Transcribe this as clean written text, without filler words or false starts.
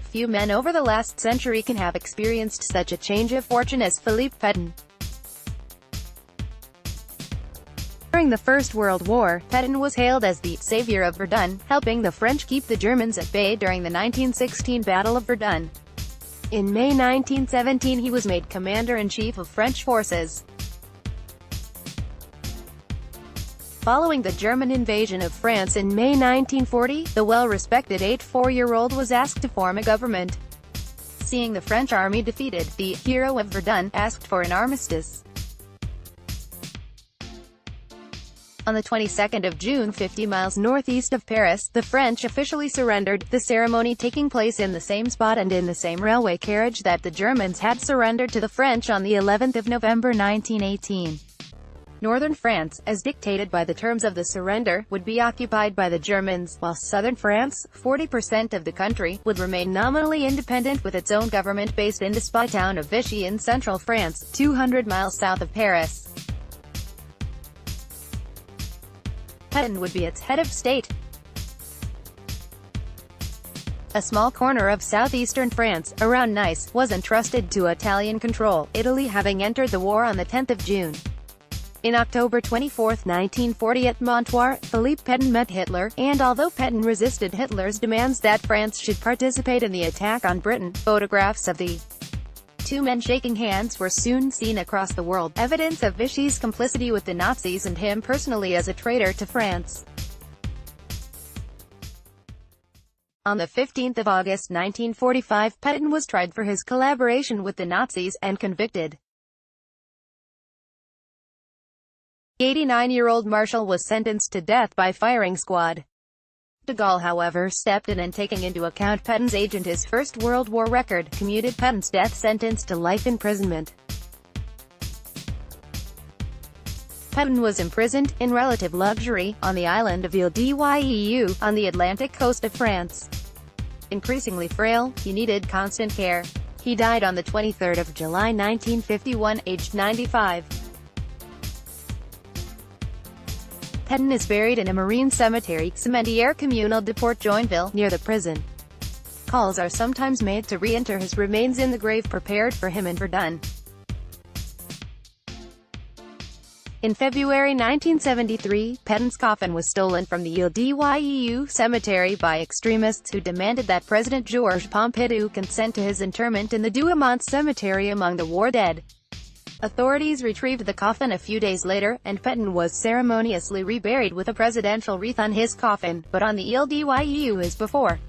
Few men over the last century can have experienced such a change of fortune as Philippe Pétain. During the First World War, Pétain was hailed as the «savior of Verdun», helping the French keep the Germans at bay during the 1916 Battle of Verdun. In May 1917 he was made Commander-in-Chief of French forces. Following the German invasion of France in May 1940, the well-respected 84-year-old was asked to form a government. Seeing the French army defeated, the «hero of Verdun» asked for an armistice. On the 22nd of June, 50 miles northeast of Paris, the French officially surrendered, the ceremony taking place in the same spot and in the same railway carriage that the Germans had surrendered to the French on the 11th of November 1918. Northern France, as dictated by the terms of the surrender, would be occupied by the Germans, while southern France, 40% of the country, would remain nominally independent with its own government based in the spy town of Vichy in central France, 200 miles south of Paris. Pétain would be its head of state. A small corner of southeastern France, around Nice, was entrusted to Italian control, Italy having entered the war on the 10th of June. In October 24, 1940 at Montoire, Philippe Pétain met Hitler, and although Pétain resisted Hitler's demands that France should participate in the attack on Britain, photographs of the two men shaking hands were soon seen across the world, evidence of Vichy's complicity with the Nazis and him personally as a traitor to France. On the 15th of August 1945, Pétain was tried for his collaboration with the Nazis, and convicted. The 89-year-old marshal was sentenced to death by firing squad. De Gaulle, however, stepped in and, taking into account Pétain's age and his First World War record, commuted Pétain's death sentence to life imprisonment. Pétain was imprisoned, in relative luxury, on the island of Ile d'Yeu, on the Atlantic coast of France. Increasingly frail, he needed constant care. He died on the 23rd of July 1951, aged 95. Pétain is buried in a marine cemetery, Cimetière Communal de Port-Joinville, near the prison. Calls are sometimes made to re-inter his remains in the grave prepared for him in Verdun. In February 1973, Pétain's coffin was stolen from the Ile d'Yeu cemetery by extremists who demanded that President Georges Pompidou consent to his interment in the Douaumont cemetery among the war dead. Authorities retrieved the coffin a few days later, and Pétain was ceremoniously reburied with a presidential wreath on his coffin, but on the Ile d'Yeu as before.